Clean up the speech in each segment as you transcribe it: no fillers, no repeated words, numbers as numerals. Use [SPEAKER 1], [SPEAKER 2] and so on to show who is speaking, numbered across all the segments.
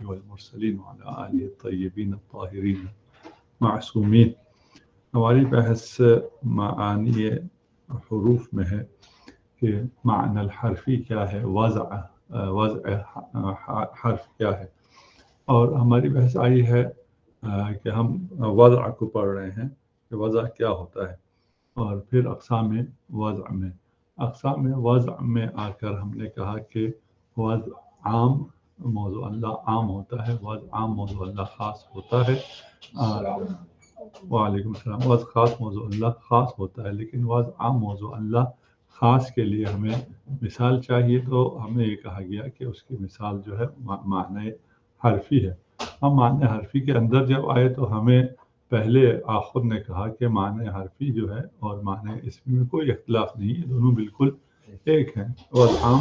[SPEAKER 1] والمرسلین وعلی آلہ الطیبین الطاہرین معصومین۔ ہماری بحث معانی حروف میں ہے کہ معنی الحرفی کیا ہے، وضع حرف کیا ہے، اور ہماری بحث آئی ہے کہ ہم وضع کو پڑھ رہے ہیں کہ وضع کیا ہوتا ہے، اور پھر اقسام وضع میں آ کر ہم نے کہا کہ وضع عام موضوع اللہ عام ہوتا ہے، وضع عام موضوع اللہ خاص ہوتا ہے۔ وعلیکم السلام۔ وضع خاص موضوع اللہ خاص ہوتا ہے، لیکن وضع عام موضوع اللہ خاص کے لیے ہمیں مثال چاہیے، تو ہمیں یہ کہا گیا کہ اس کی مثال جو ہے معنی حرفی ہے۔ ہم معنی حرفی کے اندر جب آئے تو ہمیں پہلے آخر نے کہا کہ معنی حرفی جو ہے اور معنی اسمی میں کوئی اختلاف نہیں ہے، دونوں بالکل ایک ہیں۔ وضع عام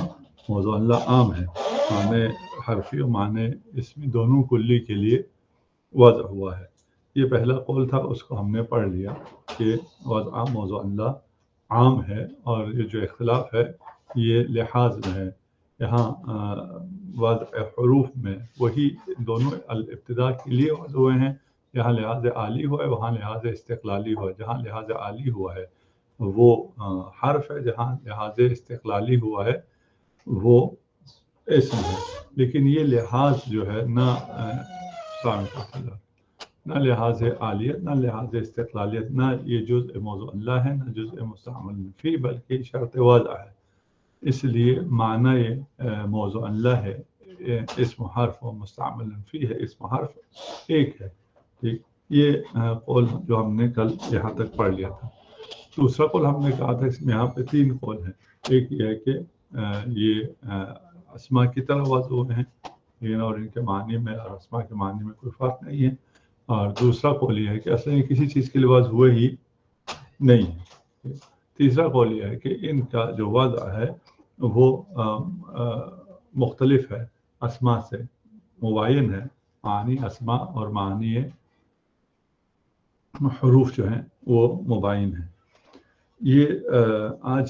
[SPEAKER 1] موضوع اللہ عام ہے، معنی حرفی اور معنی اسمی دونوں کلی کے لیے وضع ہوا ہے۔ یہ پہلا قول تھا، اس کو ہم نے پڑھ لیا کہ وضع عام موضوع اللہ عام ہے، اور یہ جو اختلاف ہے یہ لحاظ میں ہے۔ یہاں وضع حروف میں وہی دونوں الابتداء کے لیے وضع ہوئے ہیں، جہاں لحاظ عالی ہوا ہے وہاں لحاظ استقلالی ہوا ہے۔ جہاں لحاظ عالی ہوا ہے وہ حرف ہے، جہاں لحاظ استقلالی ہوا ہے وہ اسم ہے۔ لیکن یہ لحاظ جو ہے نہ لحاظ عالیت نہ لحاظ استقلالیت، نہ یہ جزء موضوع اللہ ہے نہ جزء مستعمل فی، بلکہ شرط وضع ہے۔ اس لیے معنی موضوع اللہ ہے اسم حرف و مستعمل فی ہے اسم حرف ایک ہے۔ ٹھیک، یہ قول جو ہم نے کل یہاں تک پڑھ لیا تھا۔ دوسرا قول ہم نے کہا تھا، اس میں یہاں پہ تین قول ہیں۔ ایک یہ ہے کہ یہ اسماء کی طرح وضع ہوئے ہیں، لیکن اور ان کے معنی میں اور اسماء کے معنی میں کوئی فرق نہیں ہے۔ اور دوسرا قول یہ ہے کہ اصل کسی چیز کے لیے وضع ہوئے ہی نہیں ہے۔ تیسرا قول یہ ہے کہ ان کا جو وضع ہے وہ مختلف ہے، اسماء سے مباین ہے، معنی اسماء اور معنی حروف جو ہیں وہ مباین ہیں۔ یہ آج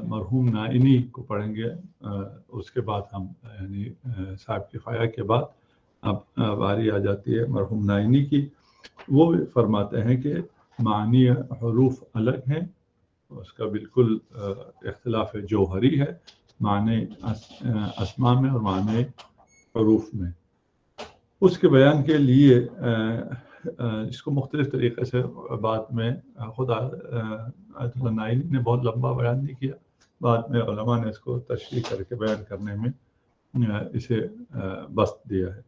[SPEAKER 1] مرحوم نائینی کو پڑھیں گے، اس کے بعد ہم یعنی صاحب کفایہ کے بعد اب باری آ جاتی ہے مرحوم نائینی کی۔ وہ فرماتے ہیں کہ معنی حروف الگ ہیں، اس کا بالکل اختلاف جوہری ہے معنی اسماء میں اور معنی حروف میں۔ اس کے بیان کے لیے اس کو مختلف طریقے سے بعد میں خود آیت اللہ نائینی نے بہت لمبا بیان نہیں کیا، بعد میں علماء نے اس کو تشریح کر کے بیان کرنے میں اسے بسط دیا ہے۔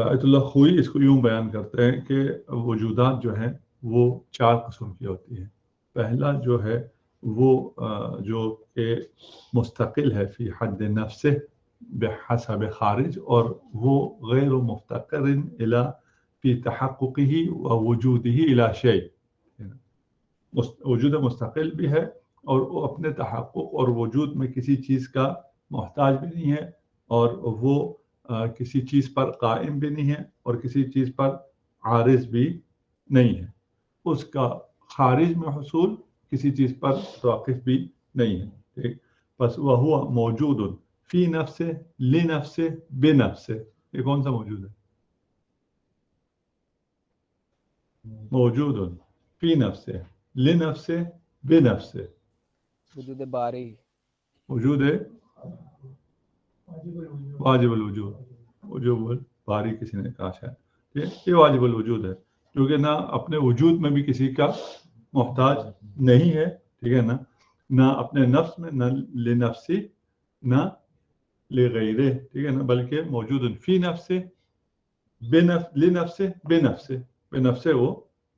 [SPEAKER 1] آیت اللہ خوئی اس کو یوں بیان کرتے ہیں کہ وجودات جو ہیں وہ چار قسم کی ہوتی ہیں۔ پہلا جو ہے وہ جو کہ مستقل ہے فی حد نفسه بحسب خارج، اور وہ غیر مفتقر الی فی تحققه ووجوده الی شیء، وجود مستقل بھی ہے اور وہ اپنے تحقق اور وجود میں کسی چیز کا محتاج بھی نہیں ہے، اور وہ کسی چیز پر قائم بھی نہیں ہے اور کسی چیز پر عارض بھی نہیں ہے۔ اس کا خارج میں حصول کسی چیز پر واقف بھی نہیں ہے۔ ٹھیک، بس وہ موجود فی نفسه لنفسه بنفسه۔ یہ کون سا موجود ہے؟ موجود فی نفسه لنفسه بنفسه،
[SPEAKER 2] وجود باری،
[SPEAKER 1] وجود ہے واجب الوجود، وجوب الباری کسی نے کہا شاید، یہ واجب الوجود ہے، کیونکہ نہ اپنے وجود میں بھی کسی کا محتاج نہیں ہے، ٹھیک ہے نا، نہ اپنے نفس میں، نہ لنفسی نہ لغیرہ، ٹھیک ہے نا، بلکہ موجود فی نفسه لنفسه بنفسه وہ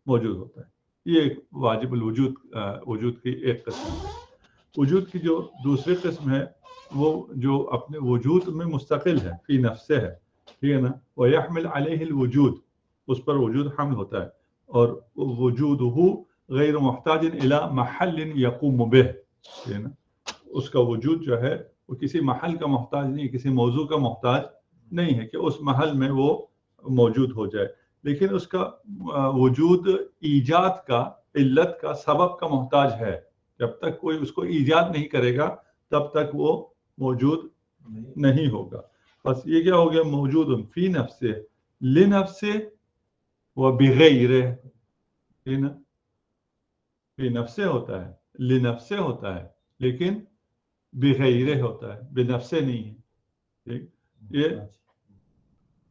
[SPEAKER 1] موجود ہوتا ہے۔ یہ ایک واجب الوجود وجود کی ایک قسم ہے۔ وجود کی جو دوسری قسم ہے وہ جو اپنے وجود میں مستقل ہے، فی نفسه ہے، ٹھیک ہے نا، ويحمل عليه الوجود، اس پر وجود حمل ہوتا ہے، اور وجوده غیر محتاج الى محل يقوم به، ٹھیک ہے نا، اس کا وجود جو ہے وہ کسی محل کا محتاج نہیں، کسی موضوع کا محتاج نہیں ہے کہ اس محل میں وہ موجود ہو جائے، لیکن اس کا وجود ایجاد کا، علت کا، سبب کا محتاج ہے۔ جب تک کوئی اس کو ایجاد نہیں کرے گا تب تک وہ موجود نہیں ہوگا۔ بس یہ کیا ہو گیا موجود فی نفسه لنفسه و بغیره فی نفسه ہوتا ہے لنفسه ہوتا ہے لیکن بغیره ہوتا ہے بنفسه نہیں ہے ٹھیک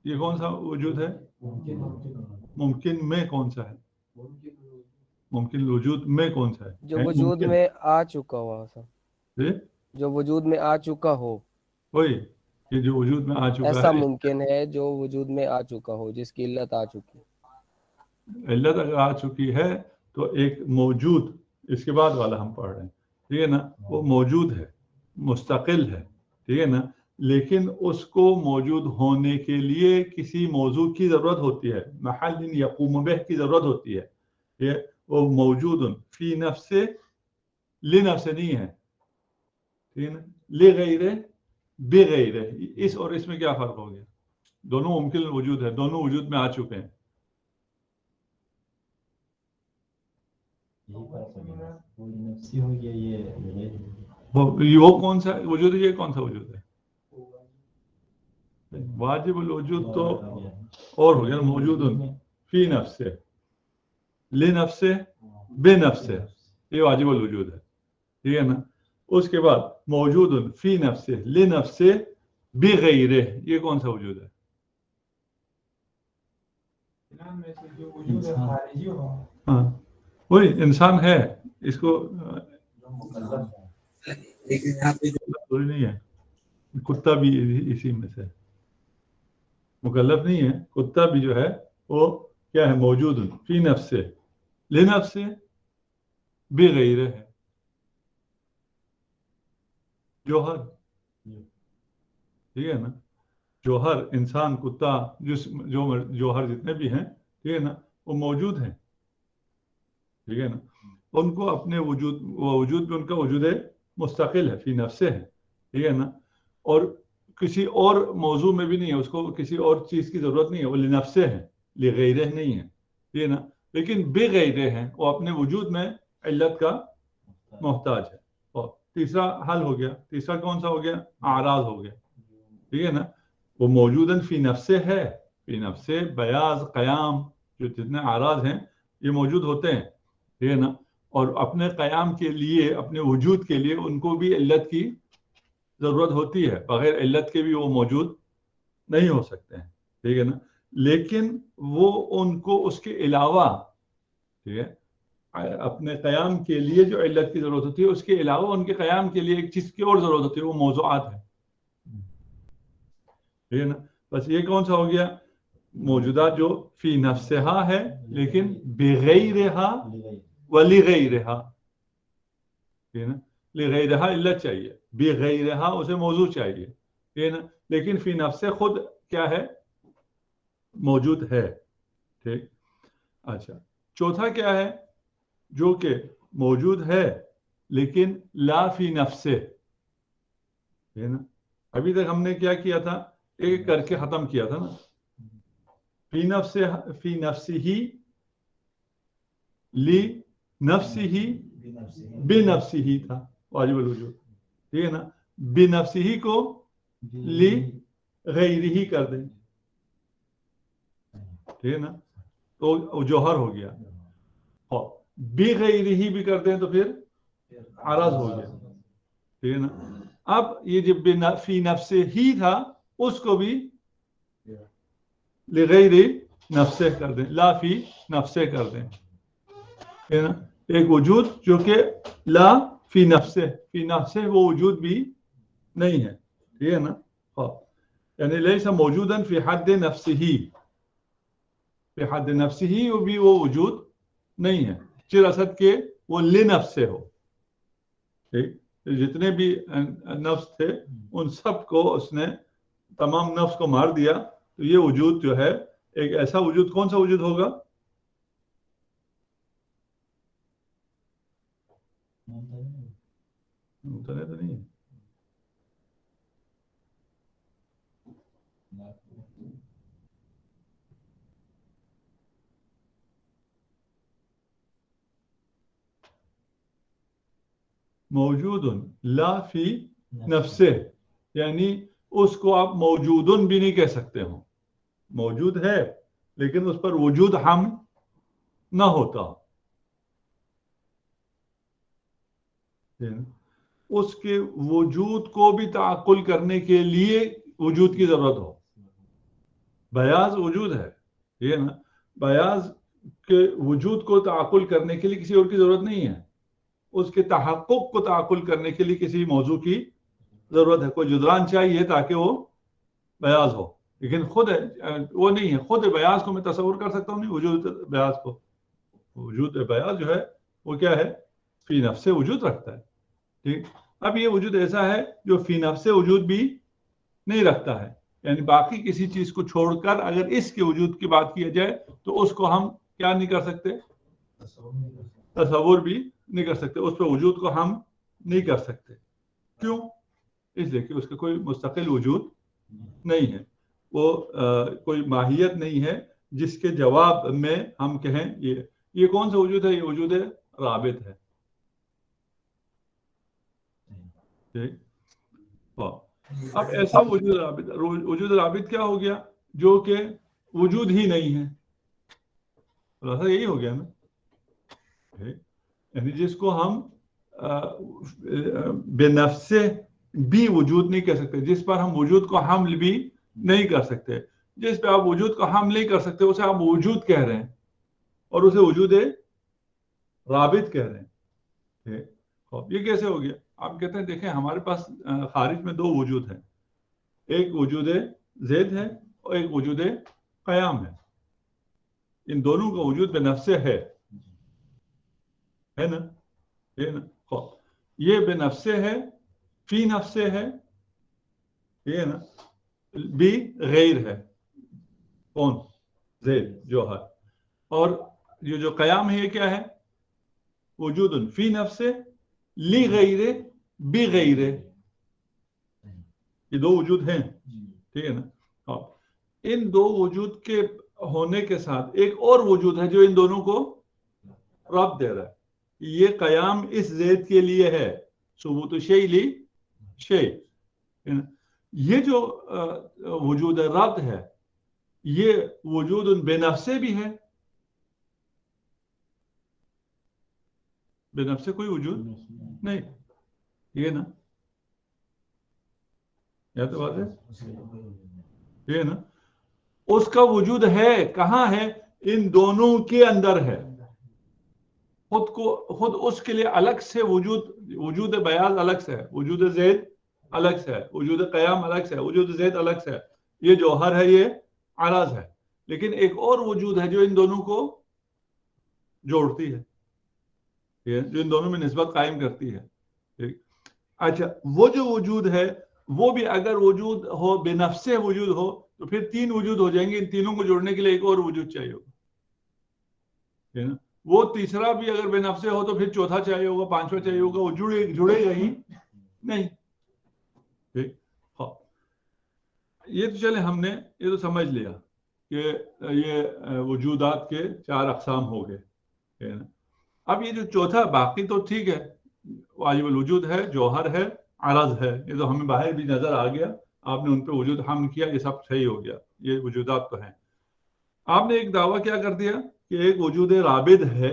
[SPEAKER 1] یہ کون سا وجود ہے ممکن میں کون سا ہے ممکن وجود میں کون سا ہے
[SPEAKER 2] جو وجود میں آ چکا ہوا سر جو وجود میں آ چکا ہو
[SPEAKER 1] وہی کہ جو وجود میں آ چکا
[SPEAKER 2] ایسا
[SPEAKER 1] ہے
[SPEAKER 2] ممکن ہے جو وجود میں آ چکا ہو جس کی علت آ چکی
[SPEAKER 1] علت اگر آ چکی ہے تو ایک موجود اس کے بعد والا ہم پڑھ رہے ہیں ٹھیک ہے نا وہ موجود ہے مستقل ہے ٹھیک ہے نا لیکن اس کو موجود ہونے کے لیے کسی موضوع کی ضرورت ہوتی ہے محل یقوم بہ کی ضرورت ہوتی ہے یہ وہ موجود فی نفس لنفس نہیں ہے ٹھیک ہے نا لغیر بغیر اس اور اس میں کیا فرق ہو گیا دونوں ممکن وجود ہے دونوں وجود میں آ چکے ہیں وہ کون سا وجود ہے یہ کون سا وجود ہے واجب الوجود تو اور ہو گیا موجود فی نفس لنفس بنفس یہ واجب الوجود ہے ٹھیک ہے نا اس کے بعد موجود فی نفس لنفس بغیرہ یہ کون سا وجود ہے ہاں وہی انسان ہے اس کو ضروری نہیں ہے کتا بھی اسی میں سے مکلف نہیں ہے کتا بھی جو ہے وہ کیا ہے موجود فی نفس لنفس بغیرہ ہے جوہر ٹھیک ہے نا جوہر انسان کتا جو جوہر جتنے بھی ہیں ٹھیک ہے نا وہ موجود ہیں ٹھیک ہے نا ان کو اپنے وجود وجود میں ان کا وجود مستقل ہے فی نفسه ہے ٹھیک ہے نا اور کسی اور موضوع میں بھی نہیں ہے اس کو کسی اور چیز کی ضرورت نہیں ہے وہ لنفسه ہے لغیرہ نہیں ہے ٹھیک ہے نا لیکن بغیرہ ہے وہ اپنے وجود میں علت کا محتاج ہے اور تیسرا حل ہو گیا تیسرا کون سا ہو گیا اعراض ہو گیا ٹھیک ہے نا وہ موجوداً فی نفسه ہے فی نفسه بیاض قیام جو جتنے اعراض ہیں یہ موجود ہوتے ہیں ٹھیک ہے نا اور اپنے قیام کے لیے اپنے وجود کے لیے ان کو بھی علت کی ضرورت ہوتی ہے بغیر علت کے بھی وہ موجود نہیں ہو سکتے ہیں ٹھیک ہے نا لیکن وہ ان کو اس کے علاوہ ٹھیک ہے اپنے قیام کے لیے جو علت کی ضرورت ہوتی ہے اس کے علاوہ ان کے قیام کے لیے ایک چیز کی اور ضرورت ہوتی ہے وہ موضوعات ہے ٹھیک ہے نا بس یہ کون سا ہو گیا موجودات جو فی نفسہا ہے لیکن بغیرہا ولغیرہا ٹھیک ہے نا لغیرہا علت چاہیے بغیرہا اسے موضوع چاہیے ٹھیک ہے نا لیکن فی نفس خود کیا ہے موجود ہے ٹھیک اچھا چوتھا کیا ہے جو کہ موجود ہے لیکن لا فی نفسه ہے نا ابھی تک ہم نے کیا کیا تھا ایک کر کے ختم کیا تھا نا فی نفسه لی نفسه بنفسه تھا واجب الوجود ٹھیک ہے نا بنفسه کو لی غیرہ کر دیں ٹھیک ہے نا تو جوہر ہو گیا اور بغیرہ بھی کر دیں تو پھر عرض ہو گیا ٹھیک ہے نا اب یہ جب فی نفسه ہی تھا اس کو بھی لغیر نفسه کر دیں لا فی نفسه کر دیں ہے نا ایک وجود جو کہ لا فی نفسه وہ وجود بھی نہیں ہے ٹھیک ہے نا یعنی لیس موجودا فی حد نفسه فی حد نفسه وہ بھی وہ وجود نہیں ہے چر اسد کے وہ لنفسه ہو ٹھیک جتنے بھی نفس تھے ان سب کو اس نے تمام نفس کو مار دیا تو یہ وجود جو ہے ایک ایسا وجود کون سا وجود ہوگا ممتنع تو نہیں ہے موجود لا فی نفسه یعنی اس کو آپ موجودن بھی نہیں کہہ سکتے ہو. موجود ہے لیکن اس پر وجود ہم نہ ہوتا، اس کے وجود کو بھی تعقل کرنے کے لیے وجود کی ضرورت ہو. بیاض وجود ہے، یہ نا، بیاض کے وجود کو تعقل کرنے کے لیے کسی اور کی ضرورت نہیں ہے. اس کے تحقق کو تعقل کرنے کے لیے کسی موضوع کی ضرورت ہے. کوئی جدران چاہیے تاکہ وہ بیاض ہو، لیکن خود وہ نہیں ہے. خود بیاض کو میں تصور کر سکتا ہوں نہیں، وجود بیاض کو. وجود بیاض جو ہے وہ کیا ہے؟ فی نفس وجود رکھتا ہے. ٹھیک. اب یہ وجود ایسا ہے جو فی نفس وجود بھی نہیں رکھتا ہے، یعنی باقی کسی چیز کو چھوڑ کر اگر اس کے وجود کی بات کیا جائے تو اس کو ہم کیا نہیں کر سکتے؟ تصور بھی نہیں کر سکتے. اس پہ وجود کو ہم نہیں کر سکتے. کیوں؟ اس لیے کہ اس کا کوئی مستقل وجود نہیں ہے. وہ کوئی ماہیت نہیں ہے جس کے جواب میں ہم کہیں یہ کون سا وجود ہے؟ یہ وجود رابط ہے. اب ایسا وجود رابط کیا ہو گیا جو کہ وجود ہی نہیں ہے. ایسا یہی ہو گیا نا، یعنی جس کو ہم بے نفس بھی وجود نہیں کہہ سکتے، جس پر ہم وجود کو حمل بھی نہیں کر سکتے. جس پہ آپ وجود کو حمل نہیں کر سکتے اسے آپ وجود کہہ رہے ہیں اور اسے وجود رابط کہہ رہے ہیں. یہ کیسے ہو گیا؟ آپ کہتے ہیں دیکھیں ہمارے پاس خارج میں دو وجود ہیں، ایک وجود زید ہے اور ایک وجود قیام ہے. ان دونوں کا وجود بے نفس ہے نا، یہ بے نفس ہے، فی نفس ہے، یہ نا، بھی غیر ہے. کون؟ زید جوہر. اور یہ جو قیام ہے یہ کیا ہے؟ وجود فی نفس لی غیر بی غیر. یہ دو وجود ہیں، ٹھیک ہے نا. ان دو وجود کے ہونے کے ساتھ ایک اور وجود ہے جو ان دونوں کو ربط دے رہا ہے. یہ قیام اس زید کے لیے ہے، ثبوت شیء لی شیء. یہ جو وجود ربط ہے یہ وجود بے نفس بھی ہے. بے نفس کوئی وجود نہیں، یہ نا، یا تو بات ہے، یہ نا. اس کا وجود ہے کہاں ہے؟ ان دونوں کے اندر ہے. خود اس کے لیے الگ سے وجود بیاض الگ سے ہے، وجود زید الگ سے ہے، وجود قیام الگ سے ہے، وجود زید الگ سے ہے. یہ جوہر ہے، یہ عرض ہے. لیکن ایک اور وجود ہے جو ان دونوں کو جوڑتی ہے، جو ان دونوں میں نسبت قائم کرتی ہے. اچھا، وہ جو وجود ہے وہ بھی اگر وجود ہو، بے نفس وجود ہو، تو پھر تین وجود ہو جائیں گے. ان تینوں کو جوڑنے کے لیے ایک اور وجود چاہیے ہوگا. وہ تیسرا بھی اگر بے نفس ہو تو پھر چوتھا چاہیے ہوگا، پانچواں چاہیے ہوگا. وہ جڑے گا ہی نہیں. یہ تو چلے ہم نے یہ تو سمجھ لیا کہ یہ وجودات کے چار اقسام ہو گئے. اب یہ جو چوتھا، باقی تو ٹھیک ہے، واجب الوجود ہے، جوہر ہے، عرض ہے، یہ تو ہمیں باہر بھی نظر آ گیا. آپ نے ان پہ وجود حمل کیا، یہ سب صحیح ہو گیا، یہ وجودات تو ہیں. آپ نے ایک دعویٰ کیا کر دیا کہ ایک وجود رابط ہے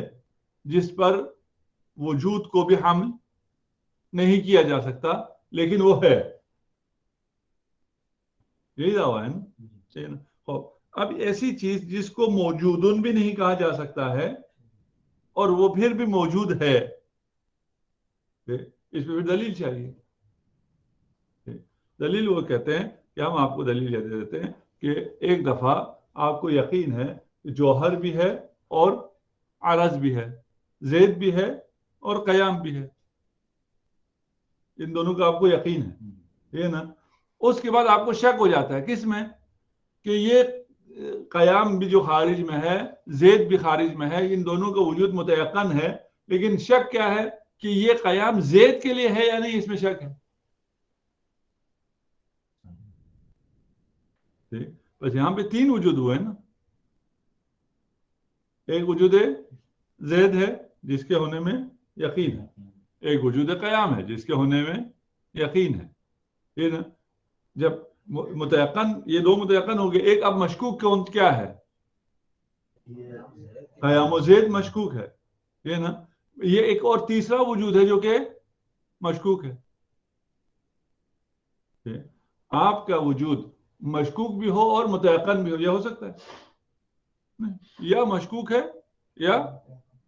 [SPEAKER 1] جس پر وجود کو بھی حمل نہیں کیا جا سکتا لیکن وہ ہے. یہی دعویٰ ہے نا. اب ایسی چیز جس کو موجودن بھی نہیں کہا جا سکتا ہے اور وہ پھر بھی موجود ہے، اس پہ بھی دلیل چاہیے. دلیل وہ کہتے ہیں کہ ہم آپ کو دلیل دے دیتے ہیں کہ ایک دفعہ آپ کو یقین ہے جوہر بھی ہے اور عرض بھی ہے، زید بھی ہے اور قیام بھی ہے. ان دونوں کا آپ کو یقین ہے نا. اس کے بعد آپ کو شک ہو جاتا ہے کس میں؟ کہ یہ قیام بھی جو خارج میں ہے، زید بھی خارج میں ہے، ان دونوں کا وجود متیقن ہے. لیکن شک کیا ہے کہ یہ قیام زید کے لیے ہے یا نہیں، اس میں شک ہے. بس یہاں پہ تین وجود ہوئے نا. ایک وجود زید ہے جس کے ہونے میں یقین ہے، ایک وجود قیام ہے جس کے ہونے میں یقین ہے. جب متیقن، یہ دو متیقن ہو گئے. ایک اب مشکوک کون کیا ہے؟ قیام و زید مشکوک ہے، یہ نا. یہ ایک اور تیسرا وجود ہے جو کہ مشکوک ہے. آپ کا وجود مشکوک بھی ہو اور متیقن بھی ہو، یہ ہو سکتا ہے، یا مشکوک ہے یا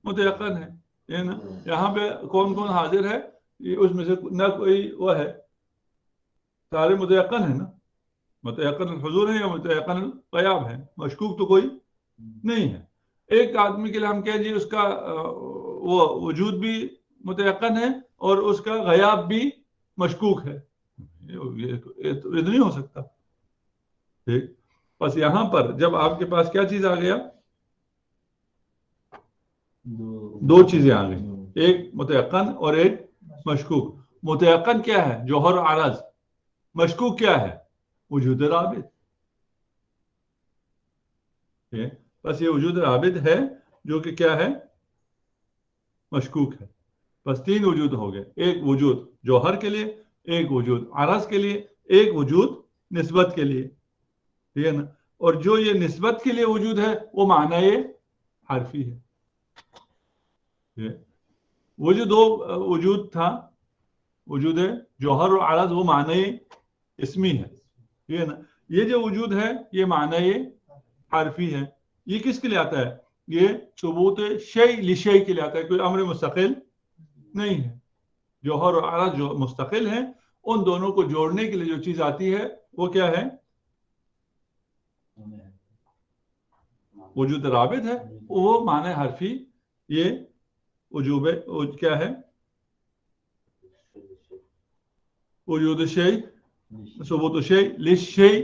[SPEAKER 1] متیقن ہے، یہ نا. یہاں پہ کون کون حاضر ہے؟ اس میں سے نہ کوئی وہ ہے، سارے متیقن ہے نا. متیقن الحضور ہے یا متیقن الغیاب ہے، مشکوک تو کوئی نہیں ہے. ایک آدمی کے لیے ہم کہیں جی اس کا وہ وجود بھی متیقن ہے اور اس کا غیاب بھی مشکوک ہے، یہ تو نہیں ہو سکتا. ٹھیک، بس یہاں پر جب آپ کے پاس کیا چیز آ گیا؟ دو چیزیں آ گئی، ایک متیقن اور ایک مشکوک. متیقن کیا ہے؟ جوہر و عرض. مشکوک کیا ہے؟ وجود رابط. بس یہ وجود رابط ہے جو کہ کیا ہے؟ مشکوک ہے. بس تین وجود ہو گئے، ایک وجود جوہر کے لیے، ایک وجود عرض کے لیے، ایک وجود نسبت کے لیے، ٹھیک ہے نا. اور جو یہ نسبت کے لیے وجود ہے وہ معنی حرفی ہے. وہ جو دو وجود تھا، وجود جوہر اور عرض، وہ معنی اسمی ہے، ٹھیک ہے نا. یہ جو وجود ہے یہ معنی حرفی ہے. یہ کس کے لیے آتا ہے؟ یہ ثبوت شیء لشیء کے لیے آتا ہے، کوئی امر مستقل نہیں ہے. جوہر اور عرض جو مستقل ہیں، ان دونوں کو جوڑنے کے لیے جو چیز آتی ہے وہ کیا ہے؟ وجود رابط ہے، وہ معنی حرفی. یہ وجوب کیا ہے؟ وجود شیء، ثبوت شیء للشیء،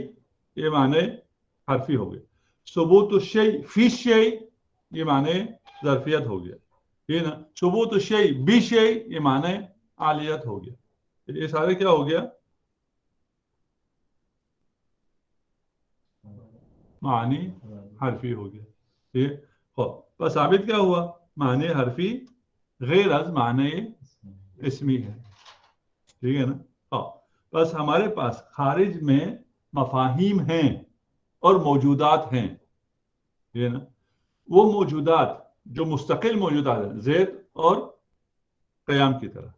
[SPEAKER 1] یہ معنی حرفی ہو گئے. ثبوت الشیء فی الشیء، یہ معنی ظرفیت ہو گیا، یہ نا. ثبوت الشیء بشیء، یہ معنی عالیت ہو گیا. یہ سارے کیا ہو گیا؟ معنی حرفی ہو گیا. ٹھیک، بس ثابت کیا ہوا؟ معنی حرفی غیر از معنی اسمی ہے، ٹھیک ہے نا. بس ہمارے پاس خارج میں مفاہیم ہیں اور موجودات ہیں، ٹھیک ہے نا. وہ موجودات جو مستقل موجودات ہیں زید اور قیام کی طرح،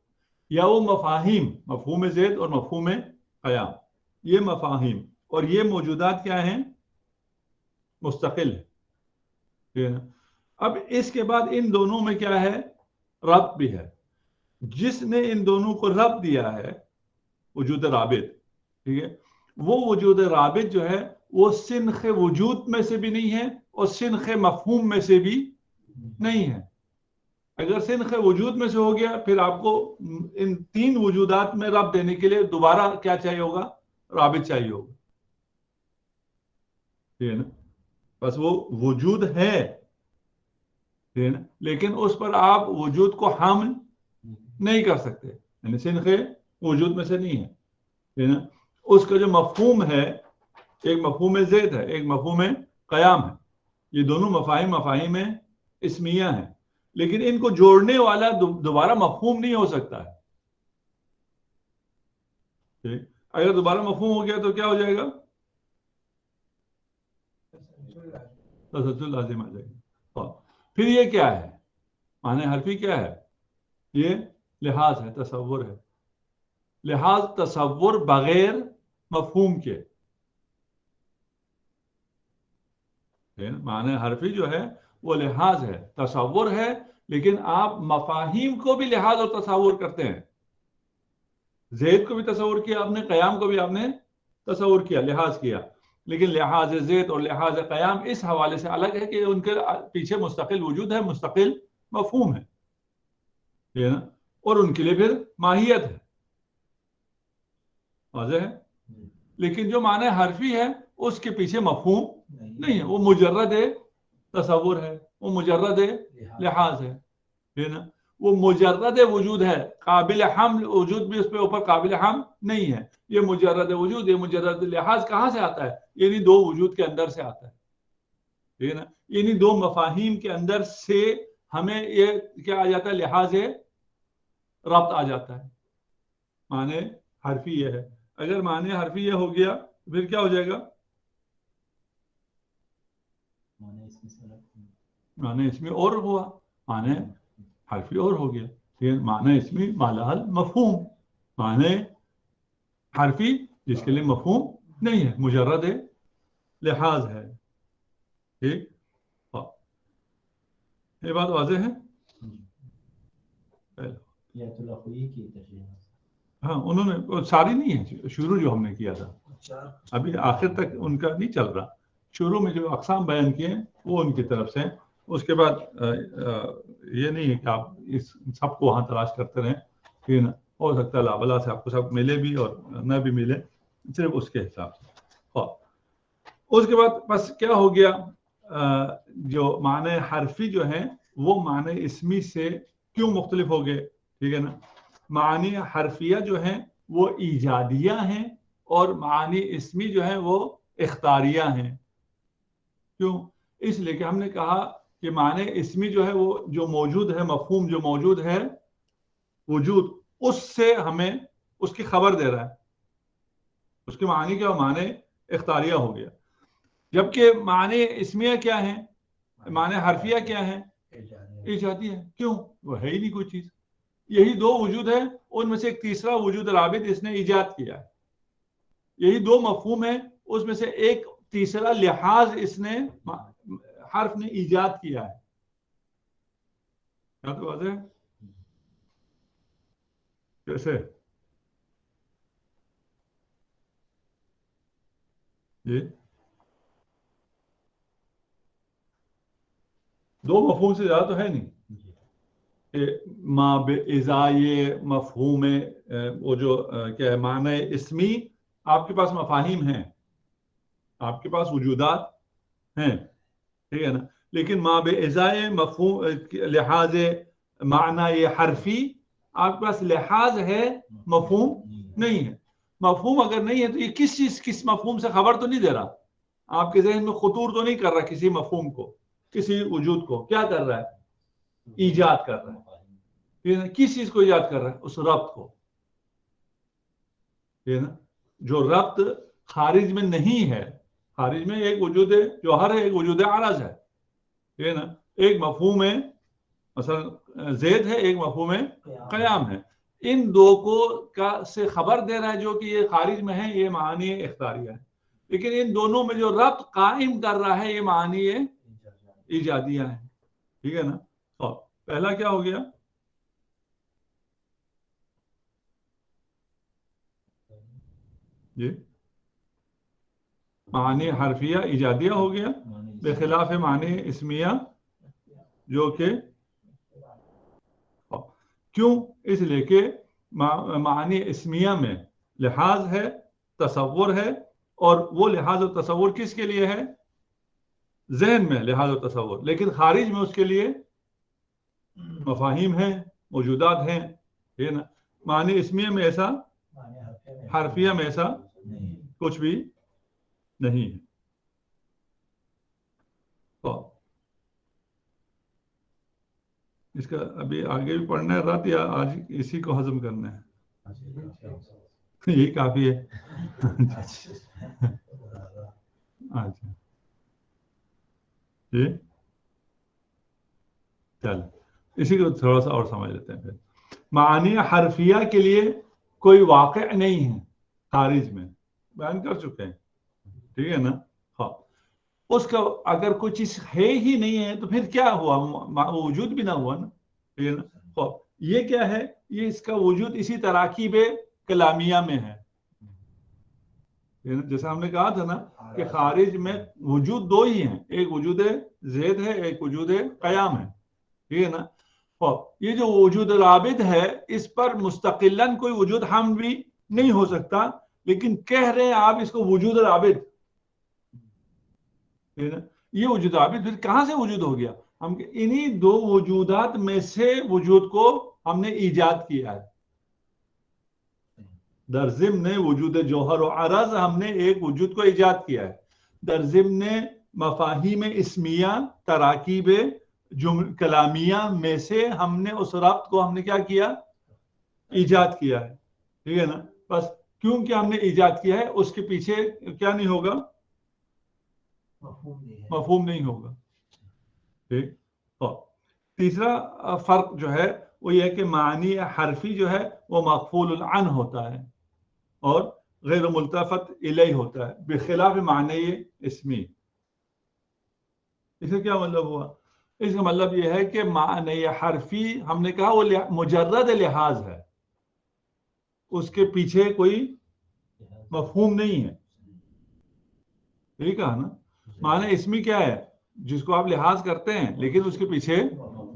[SPEAKER 1] یا وہ مفاہیم، مفہوم زید اور مفہوم قیام، یہ مفاہیم اور یہ موجودات کیا ہیں؟ مستقل ہے، ٹھیک ہے نا. اب اس کے بعد ان دونوں میں کیا ہے؟ ربط بھی ہے. جس نے ان دونوں کو ربط دیا ہے وجود رابط، ٹھیک ہے، وہ وجود رابط جو ہے وہ سنخ وجود میں سے بھی نہیں ہے اور سنخ مفہوم میں سے بھی نہیں ہے. اگر سنخ وجود میں سے ہو گیا پھر آپ کو ان تین وجودات میں ربط دینے کے لیے دوبارہ کیا چاہیے ہوگا؟ رابط چاہیے ہوگا، ٹھیک ہے نا. بس وہ وجود ہے، ٹھیک ہے نا، لیکن اس پر آپ وجود کو حمل نہیں کر سکتے، یعنی سنخ وجود میں سے نہیں ہے، ٹھیک ہے نا. اس کا جو مفہوم ہے، ایک مفہوم زید ہے، ایک مفہوم قیام ہے. یہ دونوں مفاہیم اسمیہ ہیں، لیکن ان کو جوڑنے والا دوبارہ مفہوم نہیں ہو سکتا ہے. ٹھیک، اگر دوبارہ مفہوم ہو گیا تو کیا ہو جائے گا؟ تسلسل لازم آ جائے گا. پھر یہ کیا ہے؟ معنی حرفی کیا ہے؟ یہ لحاظ ہے، تصور ہے. لحاظ تصور بغیر مفہوم کے، معنی حرفی جو ہے وہ لحاظ ہے، تصور ہے، لیکن آپ مفاہیم کو بھی لحاظ اور تصور کرتے ہیں. زید کو بھی تصور کیا آپ نے، قیام کو بھی آپ نے تصور کیا، لحاظ کیا، لیکن لحاظ زید اور لحاظ قیام اس حوالے سے الگ ہے کہ ان کے پیچھے مستقل وجود ہے، مستقل مفہوم ہے نا، اور ان کے لیے پھر ماہیت ہے. واضح ہے؟ لیکن جو معنی حرفی ہے اس کے پیچھے مفہوم نہیں ہے، وہ مجرد تصور ہے، وہ مجرد لحاظ ہے نا. وہ مجرد وجود ہے، قابل حمل وجود بھی اس پہ اوپر قابل حمل نہیں ہے. یہ مجرد وجود، یہ مجرد لحاظ کہاں سے آتا ہے؟ یعنی دو وجود کے اندر سے آتا ہے، ٹھیک ہے نا. یعنی دو مفاہیم کے اندر سے ہمیں یہ کیا آ جاتا ہے؟ لحاظ ربط آ جاتا ہے. معنی حرفی یہ ہے. اگر معنی حرفی یہ ہو گیا پھر کیا ہو جائے گا؟ معنی اسمی اور ہوا، معنی حرفی اور ہو گیا. معنی اسمی مالحال مفہوم، معنی حرفی جس کے لیے مفہوم نہیں ہے، مجرد لحاظ ہے. ٹھیک، یہ بات واضح ہے. ہاں انہوں نے ساری نہیں ہے، شروع جو ہم نے کیا تھا ابھی آخر تک ان کا نہیں چل رہا. شروع میں جو اقسام بیان کیے وہ ان کی طرف سے. اس کے بعد یہ نہیں ہے کہ آپ اس سب کو وہاں تلاش کرتے رہیں، پھر ہو سکتا ہے لابلا سے آپ کو سب ملے بھی اور نہ بھی ملے، صرف اس کے حساب سے. اس کے بعد بس کیا ہو گیا، جو معنی حرفی جو ہیں وہ معنی اسمی سے کیوں مختلف ہو گئے؟ ٹھیک ہے نا. معانی حرفیہ جو ہیں وہ ایجادیہ ہیں اور معانی اسمی جو ہیں وہ اختاریہ ہیں. کیوں؟ اس لیے کہ ہم نے کہا کہ معنی اسمی جو ہے وہ جو موجود ہے، مفہوم جو موجود ہے وجود، اس سے ہمیں اس کی خبر دے رہا ہے. اس کے معنی کیا معنی اختاریہ ہو گیا. جبکہ معنی اسمیہ کیا ہیں، معنی حرفیہ کیا ہیں؟ ایجادی ہے. کیوں؟ وہ ہے ہی نہیں کوئی چیز. یہی دو وجود ہے، ان میں سے ایک تیسرا وجود رابط اس نے ایجاد کیا ہے. یہی دو مفہوم ہے، اس میں سے ایک تیسرا لحاظ اس نے حرف نے ایجاد کیا ہے. کیا تو واضح ہے؟ کیسے؟ جی دو مفہوم سے زیادہ تو ہے نہیں. ما بازائے مفہوم وہ جو کیا ہے معنی اسمی، آپ کے پاس مفاہیم ہیں، آپ کے پاس وجودات ہیں، ٹھیک ہے نا. لیکن ما بازائے مفہوم لحاظ معنی حرفی آپ کے پاس لحاظ ہے، مفہوم نہیں ہے. مفہوم اگر نہیں ہے تو یہ کس مفہوم سے خبر تو نہیں دے رہا. آپ کے ذہن میں خطور تو نہیں کر رہا کسی مفہوم کو، کسی وجود کو. کیا کر رہا ہے؟ ایجاد کر رہا ہے. کس چیز کو ایجاد کر رہا ہے؟ اس ربط کو. جو ربط خارج میں نہیں ہے. خارج میں ایک وجود جوہر ہے، ایک وجود عرض ہے. ٹھیک ہے نا. ایک مفہوم ہے مثلا زید ہے، ایک مفہوم ہے قیام ہے. ان دو کو سے خبر دے رہا ہے جو کہ یہ خارج میں ہے، یہ معانی اختاریہ ہے. لیکن ان دونوں میں جو ربط قائم کر رہا ہے یہ معانی ایجادیہ ہے. ٹھیک ہے نا. پہلا کیا ہو گیا؟ جی معنی حرفیہ ایجادیہ ہو گیا، بخلاف معنی اسمیہ جو کہ کیوں؟ اس لیے کہ معنی اسمیہ میں لحاظ ہے، تصور ہے، اور وہ لحاظ و تصور کس کے لیے ہے؟ ذہن میں لحاظ و تصور. لیکن خارج میں اس کے لیے مفاہیم ہیں، موجودات ہیں. ٹھیک ہے نا. معنی اسمیہ میں ایسا، حرفیہ میں ایسا کچھ بھی نہیں ہے. اس کا ابھی آگے بھی پڑھنا ہے رات، یا آج اسی کو ہضم کرنا ہے؟ یہی کافی ہے. اچھا جی چل اسی کو تھوڑا سا اور سمجھ لیتے ہیں. پھر معانی حرفیہ کے لیے کوئی واقع نہیں ہے خارج میں، بیان کر چکے ہیں. ٹھیک ہے نا. اس کا اگر کوئی چیز ہے ہی نہیں ہے تو پھر کیا ہوا؟ وجود بھی نہ ہوا نا. ٹھیک ہے نا. یہ کیا ہے؟ یہ اس کا وجود اسی تراکیب کلامیہ میں ہے. جیسے ہم نے کہا تھا نا کہ خارج میں وجود دو ہی ہیں، ایک وجود زید ہے، ایک وجود قیام ہے. ٹھیک ہے نا. یہ جو وجود رابط ہے اس پر مستقلاً کوئی وجود ہم بھی نہیں ہو سکتا، لیکن کہہ رہے ہیں آپ اس کو وجود رابط. یہ وجود رابط پھر کہاں سے وجود ہو گیا؟ ہم انہی دو وجودات میں سے وجود کو ہم نے ایجاد کیا ہے. در ضمن وجود جوہر و عرض ہم نے ایک وجود کو ایجاد کیا ہے. در ضمن مفاہیم اسمیہ تراکیب کلامیہ میں سے ہم نے اس ربط کو ہم نے کیا کیا؟ ایجاد کیا ہے. ٹھیک ہے نا. بس کیونکہ ہم نے ایجاد کیا ہے اس کے پیچھے کیا نہیں ہوگا؟ مفہوم نہیں ہوگا. ٹھیک. تیسرا فرق جو ہے وہ یہ ہے کہ معنی حرفی جو ہے وہ مغفول عنہ ہوتا ہے اور غیر ملتفت الیہ ہوتا ہے بخلاف معنی اسمی. اس کا کیا مطلب ہوا؟ اس کا مطلب یہ ہے کہ معنی حرفی ہم نے کہا وہ مجرد لحاظ ہے، اس کے پیچھے کوئی مفہوم نہیں ہے. ٹھیک ہے نا. معنی اسمی کیا ہے؟ جس کو آپ لحاظ کرتے ہیں لیکن اس کے پیچھے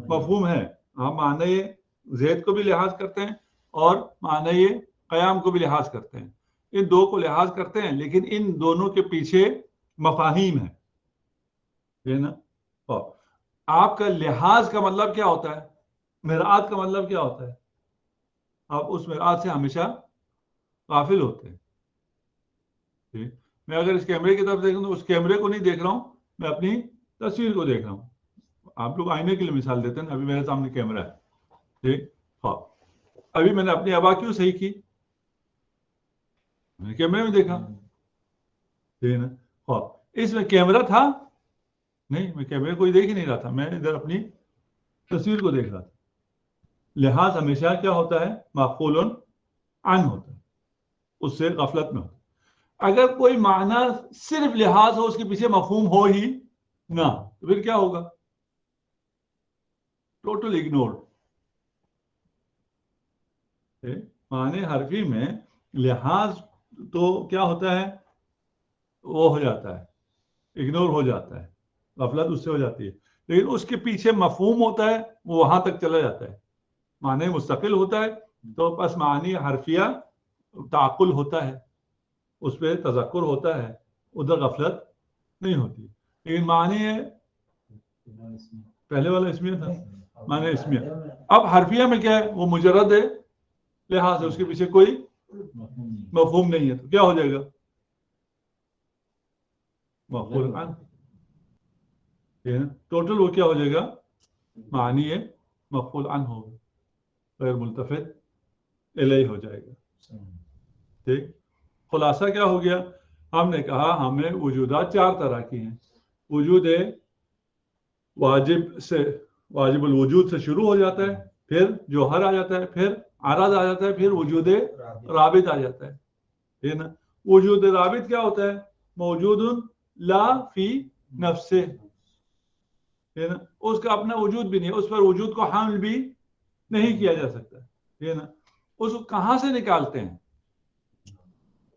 [SPEAKER 1] مفہوم ہے. ہم معنی زید کو بھی لحاظ کرتے ہیں اور معنی قیام کو بھی لحاظ کرتے ہیں. ان دو کو لحاظ کرتے ہیں لیکن ان دونوں کے پیچھے مفاہیم ہیں. نا. آپ کا لحاظ کا مطلب کیا ہوتا ہے؟ مرآت کا مطلب کیا ہوتا ہے؟ آپ اس مرآت سے ہمیشہ غافل ہوتے ہیں. ٹھیک. میں اگر اس کیمرے کی طرف دیکھوں تو اس کیمرے کو نہیں دیکھ رہا ہوں، میں اپنی تصویر کو دیکھ رہا ہوں. آپ لوگ آئینے کے لیے مثال دیتے ہیں. ابھی میرے سامنے کیمرہ ہے. ٹھیک. ابھی میں نے اپنی آبا کیوں صحیح کی؟ میں نے کیمرے میں دیکھا. ٹھیک نا. اس میں کیمرہ تھا نہیں، میں کیمرے کو دیکھ ہی نہیں رہا تھا، میں ادھر اپنی تصویر کو دیکھ رہا تھا. لحاظ ہمیشہ کیا ہوتا ہے؟ مغفول عنہ ہوتا ہے، اس سے غفلت میں ہوتا ہے. اگر کوئی معنی صرف لحاظ ہو، اس کے پیچھے مفہوم ہو ہی نہ، تو پھر کیا ہوگا؟ Total ignored. معنی حرفی میں لحاظ تو کیا ہوتا ہے؟ وہ ہو جاتا ہے، اگنور ہو جاتا ہے، غفلت اس سے ہو جاتی ہے. لیکن اس کے پیچھے مفہوم ہوتا ہے، وہ وہاں تک چلا جاتا ہے. معنی مستقل ہوتا ہے تو بس معنی حرفیہ تعقل ہوتا ہے، اس پہ تذکر ہوتا ہے، ادھر غفلت نہیں ہوتی. لیکن معنی پہلے والا اسمیہ تھا، معنی اسمیہ. اب حرفیہ میں کیا ہے؟ وہ مجرد ہے لحاظ ہے، اس کے پیچھے کوئی مفہوم نہیں ہے. تو کیا ہو جائے گا؟ مفعول عنہ. ٹوٹل وہ کیا ہو جائے گا؟ معنی ہے مفعول عنہ ہوگا، غیر ملتفت الیہ ہو جائے گا. ٹھیک. خلاصہ کیا ہو گیا؟ ہم نے کہا ہمیں وجودات چار طرح کی ہیں. وجود واجب سے، واجب الوجود سے شروع ہو جاتا ہے، پھر جوہر آ جاتا ہے، پھر عرض آ جاتا ہے، پھر وجود رابط آ جاتا ہے. ٹھیک نا. وجود رابط کیا ہوتا ہے؟ موجود لا فی نفسہ. ٹھیک نا. اس کا اپنا وجود بھی نہیں، اس پر وجود کو حامل بھی نہیں کیا جا سکتا. ٹھیک نا. اس کو کہاں سے نکالتے ہیں؟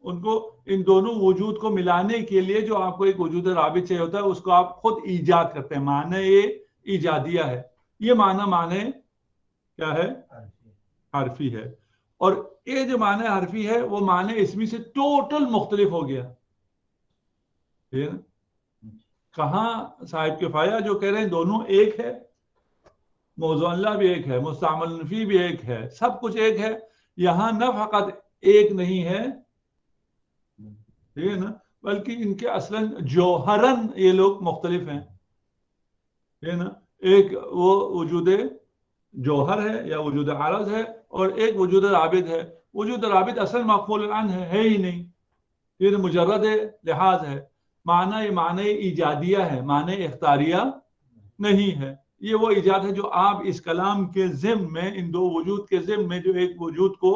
[SPEAKER 1] ان کو ان دونوں وجود کو ملانے کے لیے جو آپ کو ایک وجود رابط چاہیے ہوتا ہے، اس کو آپ خود ایجاد کرتے ہیں. معنی یہ ایجادیہ ہے. یہ معنی کیا ہے؟ حرفی ہے. اور یہ جو معنی حرفی ہے وہ معنی اسمی سے ٹوٹل مختلف ہو گیا. ٹھیک ہے. کہاں صاحب کفایہ جو کہہ رہے ہیں دونوں ایک ہے، موضوع اللہ بھی ایک ہے، مستعمل فی بھی ایک ہے، سب کچھ ایک ہے. یہاں نہ فقط ایک نہیں ہے، ٹھیک ہے نا، بلکہ ان کے اصلاً جوہرن یہ لوگ مختلف ہیں. ٹھیک ہے نا. ایک وہ وجود جوہر ہے یا وجود عارض ہے، اور ایک وجود رابط ہے. وجود رابط اصل مغفول عنہ ہے ہی نہیں، یہ مجرد لحاظ ہے. معنی ایجادیہ ہے، معنی اختاریہ نہیں ہے. یہ وہ ایجاد ہے جو آپ اس کلام کے ضمن میں، ان دو وجود کے ضمن میں جو ایک وجود کو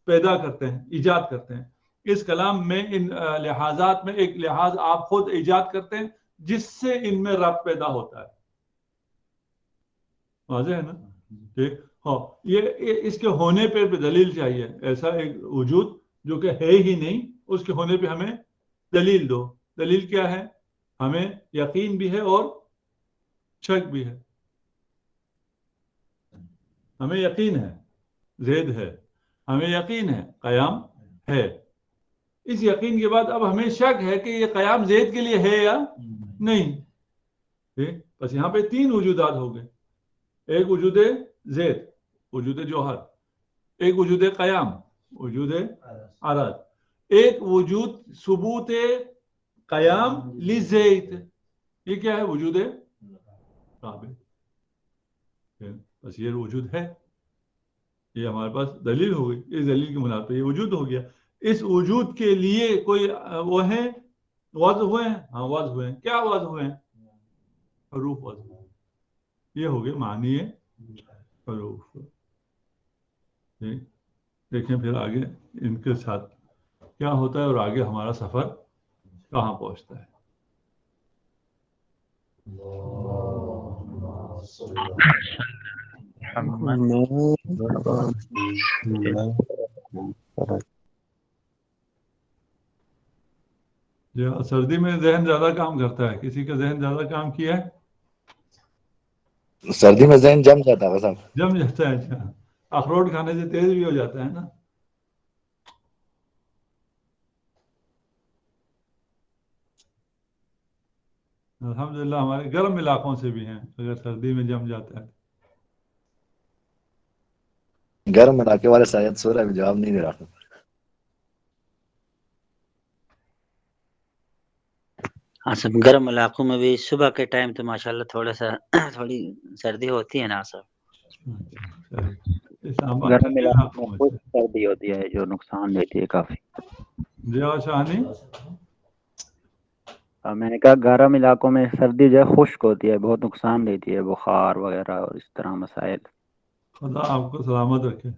[SPEAKER 1] پیدا کرتے ہیں، ایجاد کرتے ہیں. اس کلام میں ان لحاظات میں ایک لحاظ آپ خود ایجاد کرتے ہیں جس سے ان میں ربط پیدا ہوتا ہے. واضح ہے نا. ٹھیک. ہاں، یہ اس کے ہونے پہ دلیل چاہیے. ایسا ایک وجود جو کہ ہے ہی نہیں، اس کے ہونے پہ ہمیں دلیل دو. دلیل کیا ہے؟ ہمیں یقین بھی ہے اور شک بھی ہے. ہمیں یقین ہے زید ہے، ہمیں یقین ہے قیام ہے. اس یقین کے بعد اب ہمیں شک ہے کہ یہ قیام زید کے لیے ہے یا نہیں. بس یہاں پہ تین وجودات ہو گئے. ایک وجود زید، وجود جوہر. ایک وجود قیام، وجود عرض. ایک وجود ثبوت قیام لزید. یہ کیا ہے؟ وجود رابط. بس یہ وجود ہے، یہ ہمارے پاس دلیل ہو گئی. اس دلیل کی بنیاد پہ یہ وجود ہو گیا. اس وجود کے لیے کوئی وہ ہیں وضع ہوئے ہیں؟ ہاں وضع ہوئے ہیں. کیا وضع ہوئے ہیں؟ حروف وضع ہوئے ہیں. یہ ہو گئے معنی حروف. دیکھیں پھر آگے ان کے ساتھ کیا ہوتا ہے اور آگے ہمارا سفر کہاں پہنچتا ہے. سردی میں ذہن زیادہ کام کرتا ہے. کسی کا ذہن زیادہ کام کیا ہے؟
[SPEAKER 3] سردی میں ذہن جم جاتا ہے.
[SPEAKER 1] جم جاتا ہے. اچھا اخروٹ کھانے سے تیز بھی ہو جاتا ہے نا. الحمدللہ ہمارے گرم علاقوں سے بھی ہیں. اگر سردی میں جم جاتا ہے
[SPEAKER 3] گرم علاقے والے شاید سو رہا ہے, جواب نہیں دے رہا.
[SPEAKER 4] ہاں سب گرم علاقوں میں بھی صبح کے ٹائم تو ماشاءاللہ تھوڑی سردی ہوتی ہے نا سر.
[SPEAKER 5] گرم علاقوں میں خشک سردی ہوتی ہے جو نقصان دیتی ہے کافی.
[SPEAKER 1] جی شاہنی
[SPEAKER 5] میں نے کہا گرم علاقوں میں سردی جو ہے خشک ہوتی ہے, بہت نقصان دیتی ہے, بخار وغیرہ اور اس طرح مسائل.
[SPEAKER 1] خدا آپ کو سلامت رکھے.